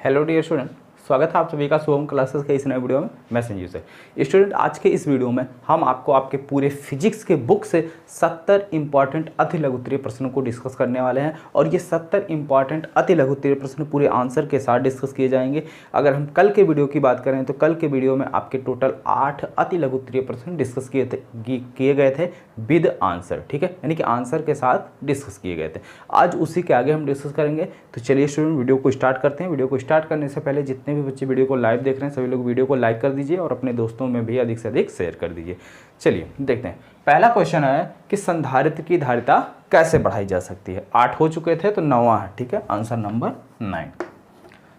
Hello dear student, स्वागत है आप सभी का शुभम क्लासेस के इस नए वीडियो में। मैं संजीव से। स्टूडेंट, आज के इस वीडियो में हम आपको आपके पूरे फिजिक्स के बुक से 70 इंपॉर्टेंट अति लघु उत्तरीय प्रश्नों को डिस्कस करने वाले हैं और ये 70 इंपॉर्टेंट अति लघु उत्तरीय प्रश्न पूरे आंसर के साथ डिस्कस किए जाएंगे। अगर हम कल के वीडियो की बात करें तो कल के वीडियो में आपके टोटल 8 अति लघु उत्तरीय प्रश्न डिस्कस किए गए थे विद आंसर, ठीक है, यानी कि आंसर के साथ डिस्कस किए गए थे। आज उसी के आगे हम डिस्कस करेंगे। तो चलिए स्टूडेंट, वीडियो को स्टार्ट करते हैं। वीडियो को स्टार्ट करने से पहले जितने भी बच्चे वीडियो को लाइव देख रहे हैं सभी लोग वीडियो को लाइक कर दीजिए और अपने दोस्तों में भी अधिक से अधिक शेयर कर दीजिए। चलिए देखते हैं। पहला क्वेश्चन है कि संधारित्र की धारिता कैसे बढ़ाई जा सकती है। 8 हो चुके थे तो 9वां है, ठीक है, आंसर नंबर 9।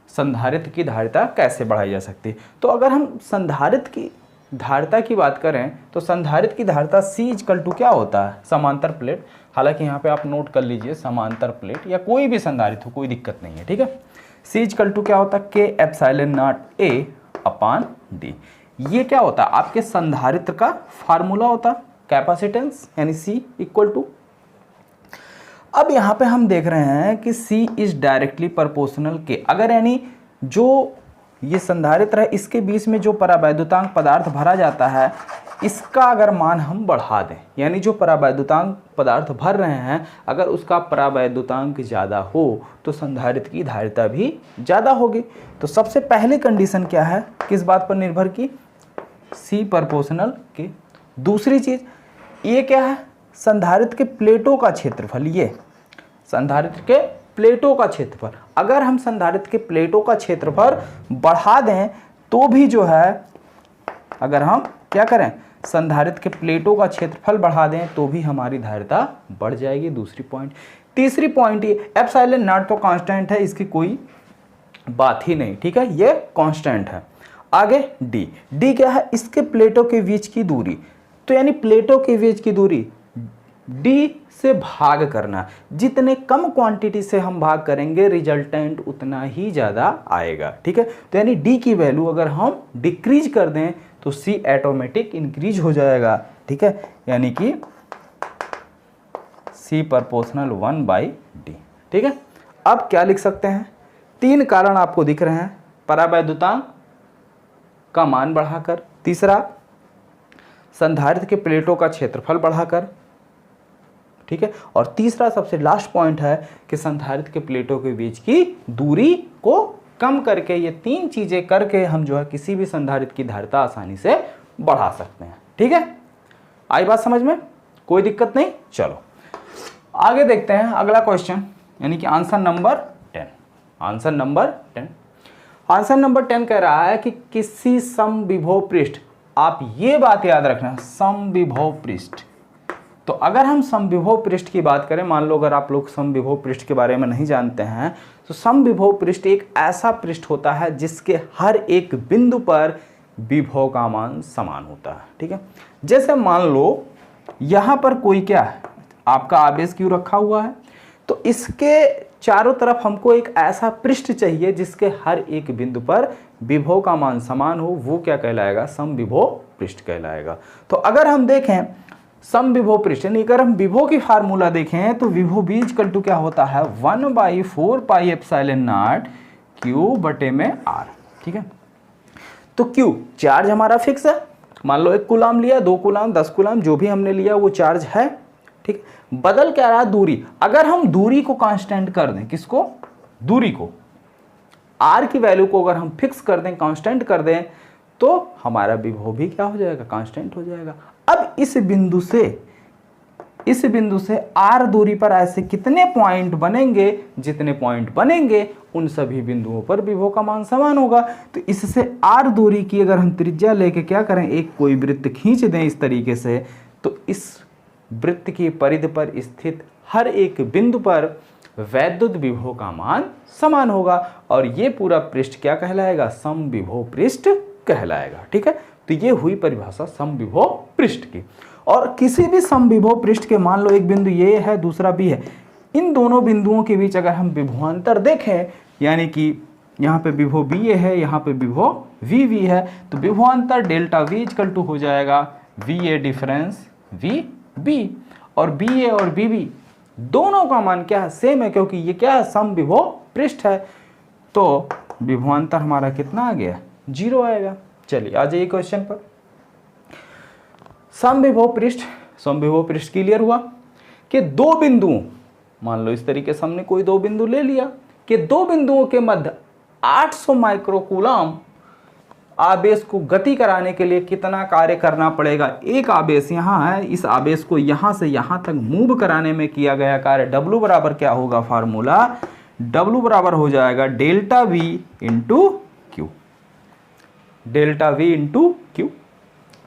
संधारित्र की धारिता कैसे बढ़ाई जा सकती है। तो अगर हम संधारित्र की धारिता की बात करें तो संधारित्र की धारिता C = क्या होता है, समांतर प्लेट। हालांकि यहाँ पे आप नोट कर लीजिए समांतर प्लेट या कोई भी संधारित्र हो, कोई दिक्कत नहीं है, ठीक है। C = क्या होता है, K∈A/D। ये क्या होता है, आपके संधारित्र का फार्मूला होता है, कैपेसिटेंस यानी C = अब यहाँ पे हम देख रहे हैं कि C is directly proportional K। अगर यानी जो ये संधारित्र है इसके बीच में जो परावैद्युतांक पदार्थ भरा जाता है इसका अगर मान हम बढ़ा दें, यानी जो परावैद्युतांक पदार्थ भर रहे हैं अगर उसका परावैद्युतांक ज़्यादा हो तो संधारित्र की धारिता भी ज़्यादा होगी। तो सबसे पहली कंडीशन क्या है, किस बात पर निर्भर की, C प्रोपोर्शनल K। दूसरी चीज़ ये क्या है, संधारित्र के प्लेटों का क्षेत्रफल। ये संधारित्र के प्लेटों का क्षेत्रफल, अगर हम संधारित्र के प्लेटों का क्षेत्रफल बढ़ा दें तो भी जो है, अगर हम क्या करें, संधारित्र के प्लेटों का क्षेत्रफल बढ़ा दें तो भी हमारी धारिता बढ़ जाएगी। दूसरी पॉइंट। तीसरी पॉइंट ये ε0 तो कांस्टेंट है, इसकी कोई बात ही नहीं, ठीक है, ये कांस्टेंट है। आगे D क्या है, इसके प्लेटों के बीच की दूरी। तो यानी प्लेटों के बीच की दूरी D से भाग करना, जितने कम क्वांटिटी से हम भाग करेंगे रिजल्टेंट उतना ही ज़्यादा आएगा, ठीक है। तो यानी D की वैल्यू अगर हम डिक्रीज कर दें तो C ऑटोमेटिक इंक्रीज हो जाएगा, ठीक है, यानी कि C प्रोपोर्शनल 1/D, ठीक है। अब क्या लिख सकते हैं, 3 कारण आपको दिख रहे हैं, परावैद्युतांक का मान बढ़ाकर, तीसरा संधारित्र के प्लेटों का क्षेत्रफल बढ़ाकर, ठीक है, और तीसरा सबसे लास्ट पॉइंट है कि संधारित्र के प्लेटों के बीच की दूरी को कम करके, ये 3 चीजें करके हम जो है किसी भी संधारित्र की धारिता आसानी से बढ़ा सकते हैं, ठीक है। आई बात समझ में, कोई दिक्कत नहीं। चलो आगे देखते हैं अगला क्वेश्चन, यानी कि answer number 10। Answer number 10, answer number 10 कह रहा है कि किसी समविभव पृष्ठ, आप ये बात याद रखना, समविभव पृष्ठ। तो अगर हम समविभव पृष्ठ की बात करें, मान लो अगर आप लोग समविभव पृष्ठ के बारे में नहीं जानते हैं तो समविभव पृष्ठ एक ऐसा पृष्ठ होता है जिसके हर एक बिंदु पर विभव का मान समान होता है, ठीक है। जैसे मान लो यहाँ पर कोई क्या है, आपका आवेश क्यों रखा हुआ है, तो इसके चारों तरफ हमको एक ऐसा पृष्ठ चाहिए जिसके हर एक बिंदु पर विभव का मान समान हो, वो क्या कहलाएगा, समविभव पृष्ठ कहलाएगा। तो अगर हम देखें समविभव पृष्ठ, यानी अगर हम विभव की फार्मूला देखें तो विभव B = क्या होता है, 1/4πε0 Q/r, ठीक है। तो Q चार्ज हमारा फिक्स है, मान लो 1 कूलाम लिया, 2 कूलाम, 10 कूलाम, जो भी हमने लिया वो चार्ज है, ठीक। बदल क्या रहा, दूरी। अगर हम दूरी को कांस्टेंट कर दें, किसको, दूरी को, r की वैल्यू को अगर हम फिक्स कर दें, कांस्टेंट कर दें, तो हमारा विभव भी क्या हो जाएगा, कांस्टेंट हो जाएगा। अब इस बिंदु से r दूरी पर ऐसे कितने पॉइंट बनेंगे, जितने पॉइंट बनेंगे उन सभी बिंदुओं पर विभव का मान समान होगा। तो इससे r दूरी की अगर हम त्रिज्या लेके क्या करें, एक कोई वृत्त खींच दें इस तरीके से, तो इस वृत्त की परिधि पर स्थित हर एक बिंदु पर वैद्युत विभव का मान समान होगा और ये पूरा पृष्ठ क्या कहलाएगा, समविभव पृष्ठ कहलाएगा, ठीक है। तो ये हुई परिभाषा समविभव पृष्ठ की। और किसी भी समविभव पृष्ठ के, मान लो एक बिंदु ये है, दूसरा B है, इन दोनों बिंदुओं के बीच अगर हम विभवांतर देखें, यानी कि यहाँ पे विभव BA है, यहाँ पे विभव VB है, तो विभवांतर ΔV = हो जाएगा VA डिफरेंस VB, और BA और BB दोनों का मान क्या है, सेम है, क्योंकि ये क्या है, समविभव पृष्ठ है। तो विभवांतर हमारा कितना आ गया, 0 आएगा। चलिए आ जाइए क्वेश्चन पर। समविभव पृष्ठ क्लियर हुआ कि दो बिंदुओं, मान लो इस तरीके से हमने कोई दो बिंदु ले लिया कि दो बिंदुओं के मध्य 800 माइक्रोकूलम आवेश को गति कराने के लिए कितना कार्य करना पड़ेगा। एक आवेश यहाँ है, इस आवेश को यहाँ से यहाँ तक मूव कराने में किया गया कार्य W बराबर क्या होगा, फार्मूला W बराबर हो जाएगा delta V into Q, delta V into Q.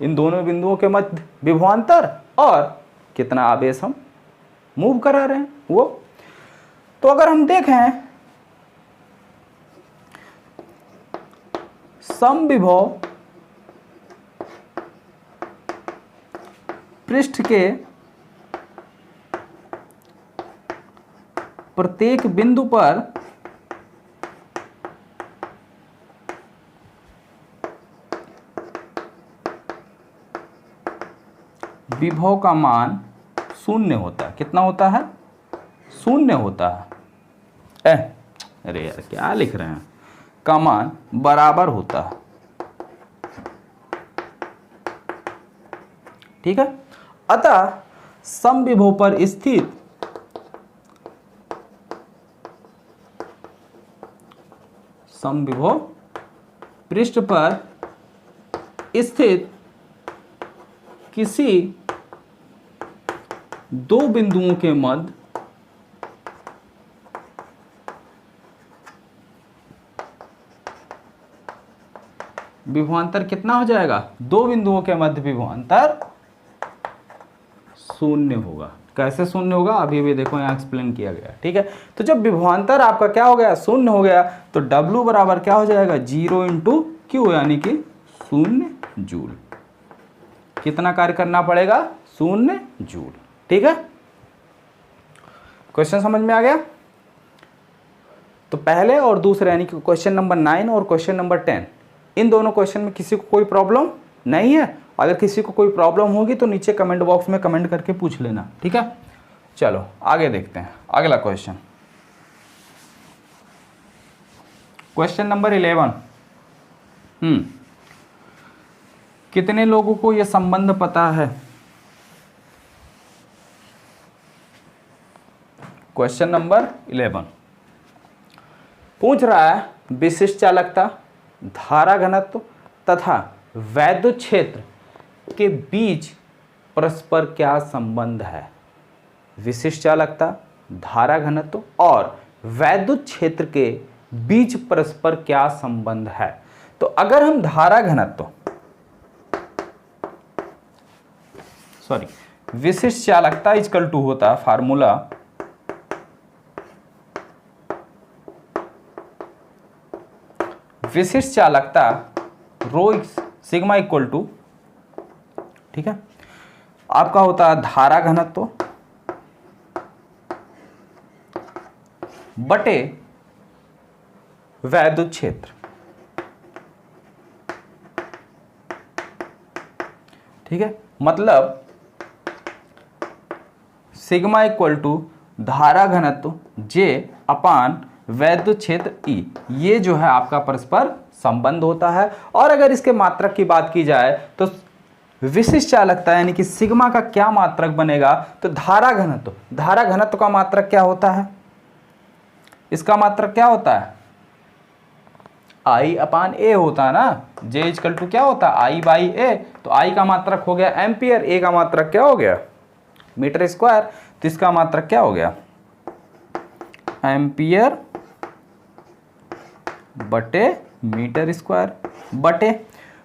इन दोनों बिंदुओं के मध्य विभवांतर और कितना आवेश हम मूव करा रहे हैं वो। तो अगर हम देखें समविभव पृष्ठ के प्रत्येक बिंदु पर विभव का मान 0 होता है। कितना होता है, 0 होता है। अरे यार क्या लिख रहे हैं, का मान बराबर होता है। ठीक है, अतः समविभव पर स्थित समविभव पृष्ठ पर स्थित किसी दो बिंदुओं के मध्य विभवांतर कितना हो जाएगा, दो बिंदुओं के मध्य विभवांतर 0 होगा। कैसे 0 होगा, अभी भी देखो यहाँ एक्सप्लेन किया गया। ठीक है, तो जब विभवांतर आपका क्या हो गया, 0 हो गया, तो W बराबर क्या हो जाएगा, 0 इंटू क्यू, यानी कि 0 जूल। कितना कार्य करना पड़ेगा, 0 जूल। ठीक है, क्वेश्चन समझ में आ गया। तो पहले और दूसरे यानी कि क्वेश्चन नंबर 9 और क्वेश्चन नंबर 10, इन दोनों क्वेश्चन में किसी को कोई प्रॉब्लम नहीं है। अगर किसी को कोई प्रॉब्लम होगी तो नीचे कमेंट बॉक्स में कमेंट करके पूछ लेना। ठीक है, चलो आगे देखते हैं अगला क्वेश्चन। Question number 11। कितने लोगों को यह संबंध पता है। क्वेश्चन नंबर 11 पूछ रहा है विशिष्ट चालकता, धारा घनत्व तथा वैद्युत क्षेत्र के बीच परस्पर क्या संबंध है। विशिष्ट चालकता, धारा घनत्व और वैद्युत क्षेत्र के बीच परस्पर क्या संबंध है। तो अगर हम धारा घनत्व विशिष्ट चालकता इक्वल टू होता है फार्मूला विशिष्ट चालकता रो सिग्मा इक्वल टू, ठीक है, आपका होता है धारा घनत्व बटे वैद्युत क्षेत्र। ठीक है, मतलब सिग्मा इक्वल टू धारा घनत्व जे अपान वैद्युत क्षेत्र ई, ये जो है आपका परस्पर संबंध होता है। और अगर इसके मात्रक की बात की जाए तो विशिष्ट चालकता यानी कि सिग्मा का क्या मात्रक बनेगा, तो धारा घनत्व, धारा घनत्व का मात्रक क्या होता है, इसका मात्रक क्या होता है, आई अपान ए होता है ना। जे इक्वल टू क्या होता है, आई बाई ए, तो आई का मात्रक हो गया एम्पियर, ए का मात्रक क्या हो गया मीटर स्क्वायर, तो इसका मात्रक क्या हो गया एम्पियर बटे मीटर स्क्वायर बटे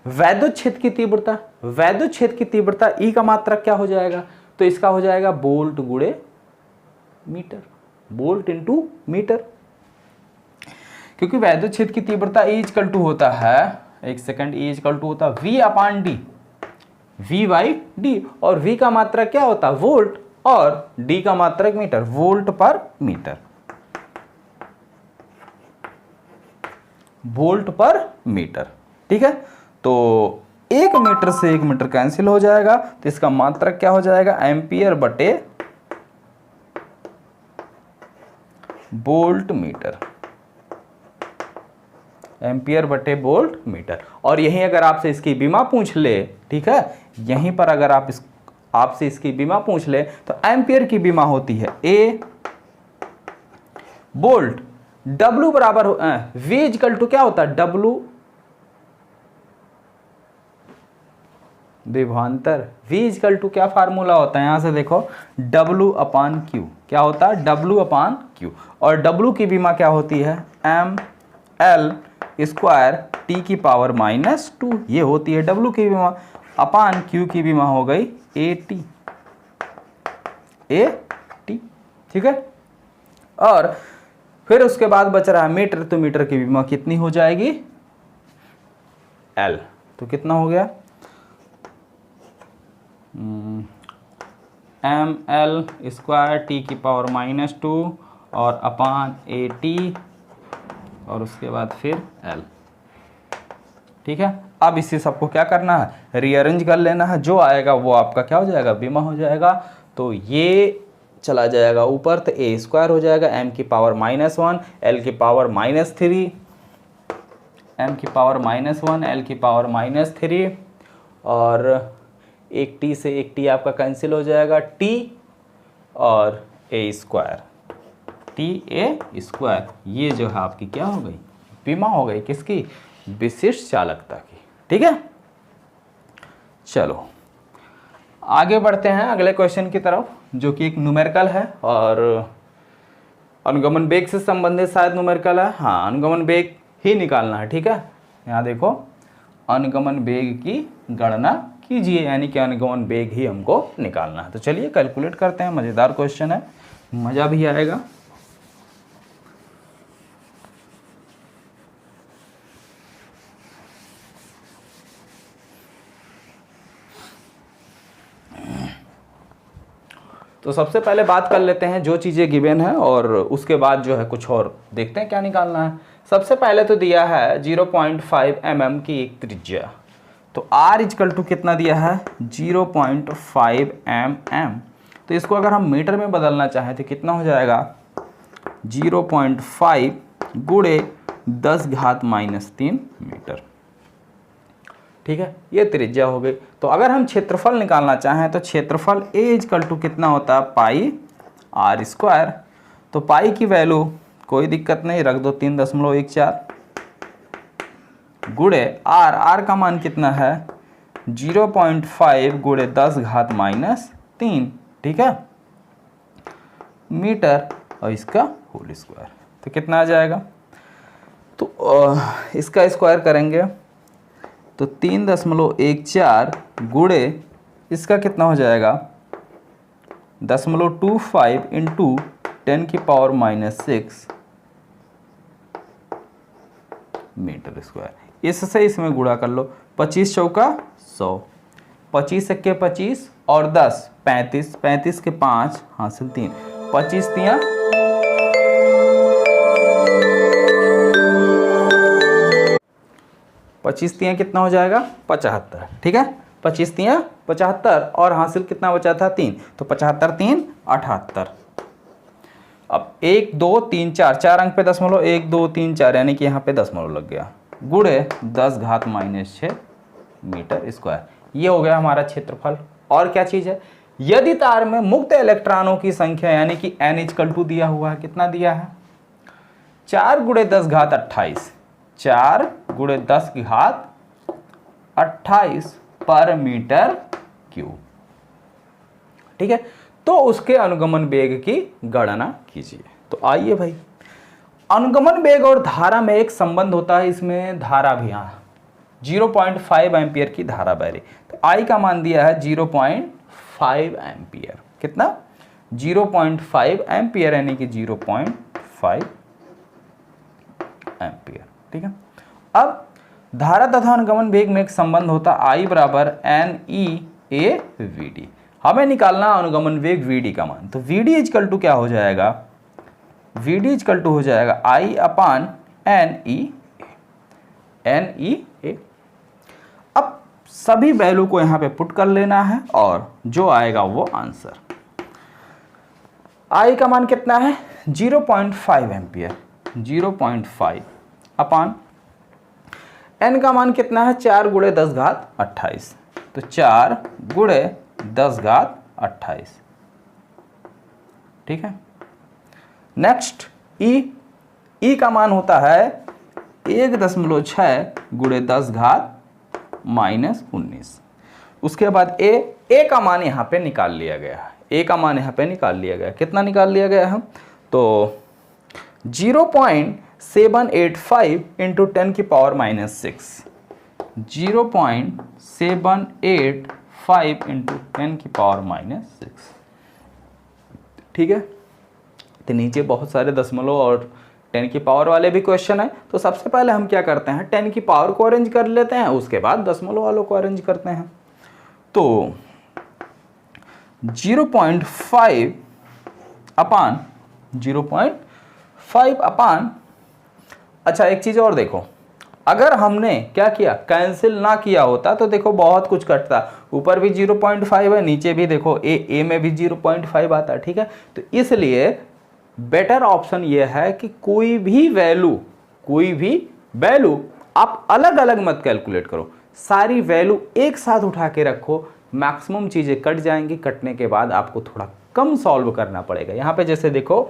वैद्युत क्षेत्र की तीव्रता, वैद्युत क्षेत्र की तीव्रता ई का मात्रक क्या हो जाएगा, तो इसका हो जाएगा वोल्ट गुणे मीटर, वोल्ट इंटू मीटर, क्योंकि वैद्युत क्षेत्र की तीव्रता ई इक्वल टू होता है, एक सेकंड, ई इक्वल टू होता है V upon D, V by D, और वी का मात्रक क्या होता है वोल्ट और डी का मात्रक मीटर, वोल्ट पर मीटर, वोल्ट पर मीटर। ठीक है, तो 1 मीटर से 1 मीटर कैंसिल हो जाएगा, तो इसका मात्रक क्या हो जाएगा एम्पियर बटे वोल्ट मीटर। एम्पियर बटे वोल्ट मीटर। और यहीं अगर आपसे इसकी बीमा पूछ ले, ठीक है, यहीं पर अगर आपसे इसकी बीमा पूछ ले तो एम्पियर की बीमा होती है ए वोल्ट, W बराबर V इक्वल टू क्या होता है, W विभवांतर। V इक्वल टू क्या फार्मूला होता है, यहां से देखो W अपान Q, क्या होता है W अपान Q, और W की बीमा क्या होती है ml स्क्वायर T की पावर -2, ये होती है W की बीमा, अपान Q की बीमा हो गई AT, ठीक है। और फिर उसके बाद बच रहा है मीटर, तो मीटर की बीमा कितनी हो जाएगी L, तो कितना हो गया ml स्क्वायर T की पावर -2 और अपान AT और उसके बाद फिर L, ठीक है। अब इसी सबको क्या करना है, रीअरेंज कर लेना है, जो आएगा वो आपका क्या हो जाएगा, बीमा हो जाएगा। तो ये चला जाएगा ऊपर, तो ए स्क्वायर हो जाएगा m की पावर -1 l की पावर -3, m की पावर -1 l की पावर -3, और एक t से एक t आपका कैंसिल हो जाएगा, t और a स्क्वायर, ये जो है आपकी क्या हो गई, बीमा हो गई, किसकी, विशिष्ट चालकता की, ठीक है। चलो आगे बढ़ते हैं अगले क्वेश्चन की तरफ, जो कि एक न्यूमेरिकल है और अनुगमन वेग से संबंधित शायद न्यूमेरिकल है, हाँ अनुगमन वेग ही निकालना है, ठीक है। यहाँ देखो अनुगमन वेग की गणना कीजिए, यानी कि अनुगमन वेग ही हमको निकालना है। तो चलिए कैलकुलेट करते हैं, मज़ेदार क्वेश्चन है, मज़ा भी आएगा। तो सबसे पहले बात कर लेते हैं जो चीज़ें गिवन है, और उसके बाद जो है कुछ और देखते हैं क्या निकालना है। सबसे पहले तो दिया है 0.5 mm की एक त्रिज्या, तो R इक्वल टू कितना दिया है 0.5 mm, तो इसको अगर हम मीटर में बदलना चाहें तो कितना हो जाएगा 0.5 गुणे 10⁻³ मीटर, ठीक है। ये त्रिज्या हो गई। तो अगर हम क्षेत्रफल निकालना चाहें तो क्षेत्रफल A इक्वल टू कितना होता है पाई R स्क्वायर, तो पाई की वैल्यू कोई दिक्कत नहीं, रख दो 3.14 गुणे R का मान कितना है 0.5 गुणे 10⁻³ ठीक है मीटर, और इसका होल स्क्वायर, तो कितना आ जाएगा, तो इसका स्क्वायर करेंगे तो 3.14 गुणे इसका कितना हो जाएगा 0.25 इंटू 10⁻⁻6 मीटर स्क्वायर। इससे इसमें गुणा कर लो, 25 चौका 100, 25 एक्के 25 और 10 35, 35 के 5 हासिल 3, 25 तियां 25 तियां कितना हो जाएगा 75, ठीक है। 25 तियां 75 और हासिल कितना बचा था 3, तो 75 3 78। अब 1 2 3 4 4 अंक पे दशमलव, 1 2 3 4 यानी कि यहाँ पे दशमलव लग गया, गुणे 10⁻⁻6 मीटर स्क्वायर। ये हो गया हमारा क्षेत्रफल। और क्या चीज़ है, यदि तार में मुक्त इलेक्ट्रॉनों की संख्या यानी कि n इक्वल टू दिया हुआ है, कितना दिया है 4 गुणे 10⁻28, 4 गुणे 10⁻28 पर मीटर क्यूब, ठीक है। तो उसके अनुगमन वेग की गणना कीजिए। तो आइए भाई, अनुगमन वेग और धारा में एक संबंध होता है, इसमें धारा भी, यहाँ 0.5 एम्पियर की धारा बह रही, तो आई का मान दिया है 0.5 एम्पियर, कितना 0.5 एम्पियर यानी कि 0.5 एम्पियर, ठीक है। अब धारा तथा अनुगमन वेग में एक संबंध होता आई बराबर NE/AVD। हमें निकालना अनुगमन वेग VD का मान, तो VD इक्वल टू क्या हो जाएगा, VD इक्वल टू हो जाएगा I अपान NE/A। अब सभी वैल्यू को यहाँ पे पुट कर लेना है और जो आएगा वो आंसर। I का मान कितना है 0.5 एम्पियर, 0.5 अपान n का मान कितना है 4 × 10⁻28, तो 4 × 10⁻28, ठीक है। नेक्स्ट e का मान होता है 1.6 × 10⁻−19। उसके बाद a का मान यहाँ पे निकाल लिया गया है, a का मान यहाँ पे निकाल लिया गया, कितना निकाल लिया गया है, तो 0.785 × 10⁻⁻6, 0.785 × 10⁻⁻6, ठीक है। तो नीचे बहुत सारे दशमलव और 10 की पावर वाले भी क्वेश्चन है, तो सबसे पहले हम क्या करते हैं 10 की पावर को अरेंज कर लेते हैं, उसके बाद दशमलव वालों को अरेंज करते हैं। तो 0.5 अपान 0.5 अपान, अच्छा एक चीज़ और देखो, अगर हमने क्या किया कैंसिल ना किया होता तो देखो बहुत कुछ कटता, ऊपर भी 0.5 है, नीचे भी देखो ए में भी 0.5 आता है, ठीक है। तो इसलिए बेटर ऑप्शन ये है कि कोई भी वैल्यू आप अलग अलग मत कैलकुलेट करो, सारी वैल्यू एक साथ उठा के रखो, मैक्सिमम चीज़ें कट जाएंगी, कटने के बाद आपको थोड़ा कम सॉल्व करना पड़ेगा। यहाँ पे जैसे देखो,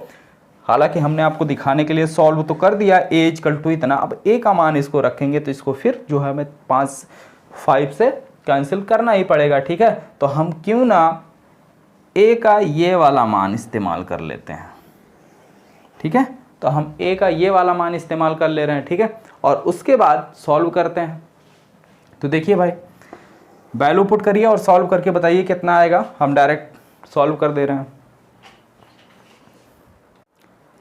हालांकि हमने आपको दिखाने के लिए सॉल्व तो कर दिया a = इतना, अब a का मान इसको रखेंगे तो इसको फिर जो है हमें 5 से कैंसिल करना ही पड़ेगा, ठीक है। तो हम क्यों ना a का ये वाला मान इस्तेमाल कर लेते हैं, ठीक है। तो हम a का ये वाला मान इस्तेमाल कर ले रहे हैं, ठीक है, और उसके बाद सॉल्व करते हैं। तो देखिए भाई, वैल्यू पुट करिए और सॉल्व करके बताइए कितना आएगा, हम डायरेक्ट सॉल्व कर दे रहे हैं।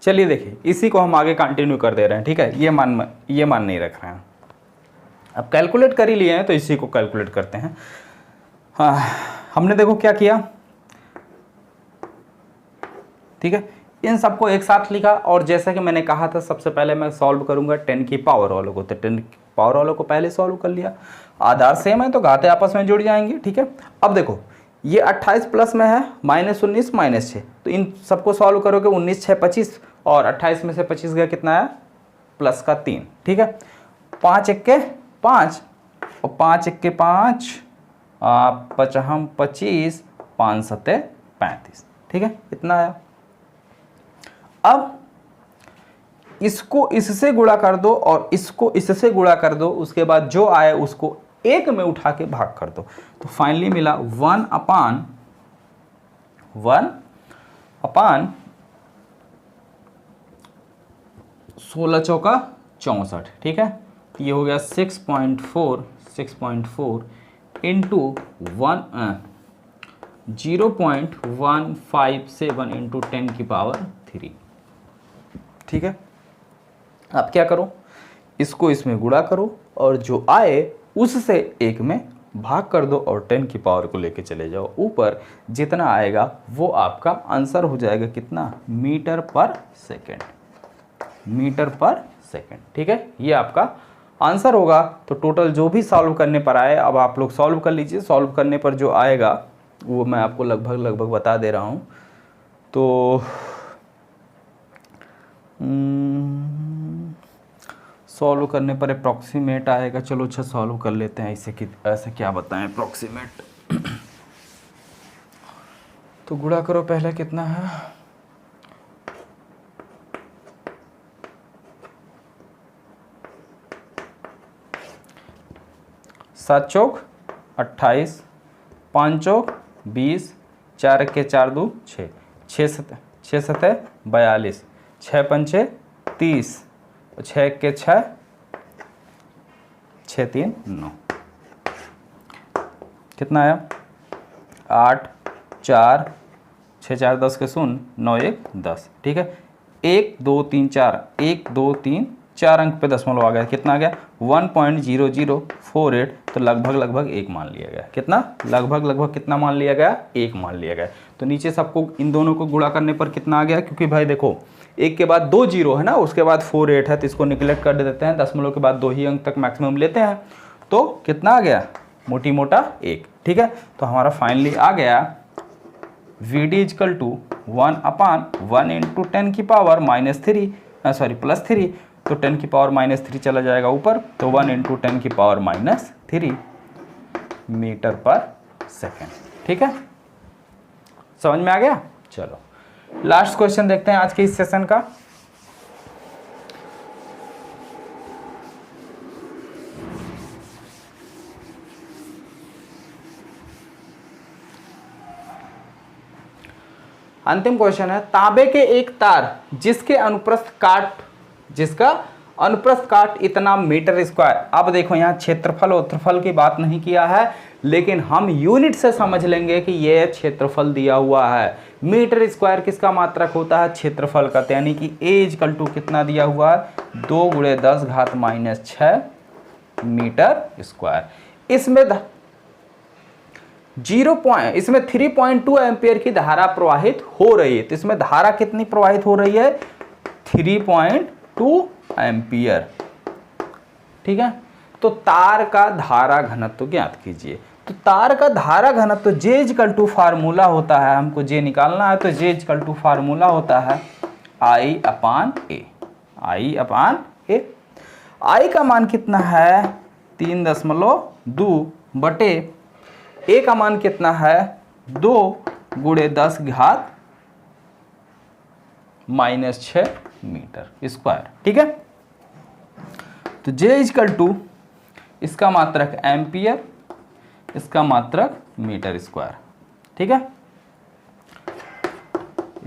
चलिए देखिए, इसी को हम आगे कंटिन्यू कर दे रहे हैं, ठीक है, ये मान नहीं रख रहे हैं। अब कैलकुलेट कर ही लिए हैं तो इसी को कैलकुलेट करते हैं। हाँ, हमने देखो क्या किया, ठीक है, इन सबको एक साथ लिखा, और जैसा कि मैंने कहा था सबसे पहले मैं सॉल्व करूंगा 10 की पावर वालों को, तो 10 की पावर वालों को पहले सॉल्व कर लिया, आधार सेम है तो घाते आपस में जुड़ जाएंगे, ठीक है। अब देखो ये 28 प्लस में है, -19 -6, तो इन सबको सॉल्व करोगे 19 6 25, और 28 में से 25 गया कितना है +3, ठीक है। 5 × 5 और 5 × 5 5 25 5 7 35, ठीक है, इतना आया। अब इसको इससे गुणा कर दो और इसको इससे गुणा कर दो, उसके बाद जो आए उसको एक में उठा के भाग कर दो, तो फाइनली मिला 1 अपान 16 चौका 64, ठीक है। ये हो गया 6.4 इंटू 0.157 इंटू 10 की पावर 3, ठीक है। अब क्या करो, इसको इसमें गुणा करो और जो आए उससे एक में भाग कर दो और 10 की पावर को लेके चले जाओ ऊपर, जितना आएगा वो आपका आंसर हो जाएगा कितना, मीटर/सेकंड, ठीक है, ये आपका आंसर होगा। तो टोटल जो भी सॉल्व करने पर आए, अब आप लोग सॉल्व कर लीजिए, सॉल्व करने पर जो आएगा वो मैं आपको लगभग बता दे रहा हूँ। तो सॉल्व करने पर अप्रॉक्सीमेट आएगा, चलो अच्छा सॉल्व कर लेते हैं इसे, कि ऐसे क्या बताएं अप्रॉक्सीमेट। तो गुणा करो पहले, कितना है 7 चौक 28, 5 चौक 20, 4 के 4 2 6, 6 7 42, 6 पंचे 30, 6 के 6 6 3 9, कितना आया 8 4 6 4 10 के 0 9 1 10, ठीक है। 1 2 3 4 1 2 3 4 अंक पे दशमलव आ गया, कितना आ गया 1.0048, तो लगभग एक मान लिया गया, कितना लगभग कितना मान लिया गया, 1 मान लिया गया। तो नीचे सबको इन दोनों को गुणा करने पर कितना आ गया, क्योंकि भाई देखो 1 के बाद 2 जीरो है ना, उसके बाद 48 है, तो इसको निगलेक्ट कर देते हैं, दशमलव के बाद 2 ही अंक तक मैक्सिमम लेते हैं, तो कितना आ गया मोटी मोटा 1, ठीक है। तो हमारा फाइनली आ गया VD = 1/1 × 10 की पावर -3 +3, तो तो 10⁻³ चला जाएगा ऊपर, तो 1 × 10⁻³ मीटर पर सेकेंड। ठीक है, समझ में आ गया। चलो लास्ट क्वेश्चन देखते हैं आज के इस सेशन का। अंतिम क्वेश्चन है, तांबे के एक तार जिसका अनुप्रस्थ काट इतना मीटर स्क्वायर। अब देखो यहाँ क्षेत्रफल की बात नहीं किया है, लेकिन हम यूनिट से समझ लेंगे कि यह क्षेत्रफल दिया हुआ है। मीटर स्क्वायर किसका मात्रक होता है? क्षेत्रफल का। यानी कि A = कितना दिया हुआ है? 2 × 10⁻⁶ मीटर स्क्वायर। इसमें 3.2 एम्पियर की धारा प्रवाहित हो रही है। तो इसमें धारा कितनी प्रवाहित हो रही है? 3.2 एम्पियर। ठीक है, तो तार का धारा घनत्व ज्ञात कीजिए। तो तार का धारा घनत्व J फार्मूला होता है, हमको J निकालना है, तो J फार्मूला होता है I/A। I का मान कितना है? 3.2 बटे A का मान कितना है? 2 × 10⁻⁶ मीटर स्क्वायर। ठीक है, तो J इसका मात्रक एम्पियर, इसका मात्रक मीटर स्क्वायर। ठीक है,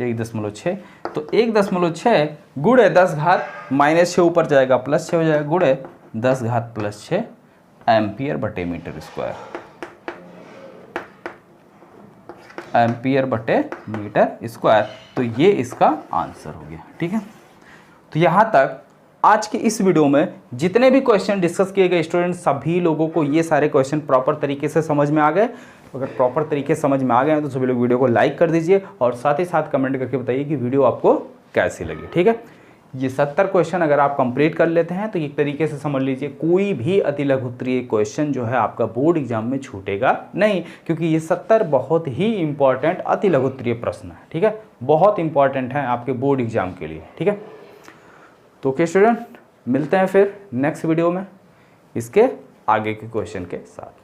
1.6, तो 1.6 × 10⁻⁻⁶ ऊपर जाएगा +6 हो जाएगा, × 10⁻+6 एम्पियर बटे मीटर स्क्वायर। एम्पियर बटे मीटर स्क्वायर, तो ये इसका आंसर हो गया। ठीक है, तो यहाँ तक आज की इस वीडियो में जितने भी क्वेश्चन डिस्कस किए गए स्टूडेंट, सभी लोगों को ये सारे क्वेश्चन प्रॉपर तरीके से समझ में आ गए। अगर प्रॉपर तरीके से समझ में आ गए हैं तो सभी लोग वीडियो को लाइक कर दीजिए और साथ ही साथ कमेंट करके बताइए कि वीडियो आपको कैसी लगी। ठीक है, ये 70 क्वेश्चन अगर आप कंप्लीट कर लेते हैं तो एक तरीके से समझ लीजिए कोई भी अति लघु उत्तरीय क्वेश्चन जो है आपका बोर्ड एग्जाम में छूटेगा नहीं, क्योंकि ये 70 बहुत ही इंपॉर्टेंट अति लघु उत्तरीय प्रश्न है। ठीक है, बहुत इंपॉर्टेंट है आपके बोर्ड एग्जाम के लिए। ठीक है, तो ओके स्टूडेंट, मिलते हैं फिर नेक्स्ट वीडियो में इसके आगे के क्वेश्चन के साथ।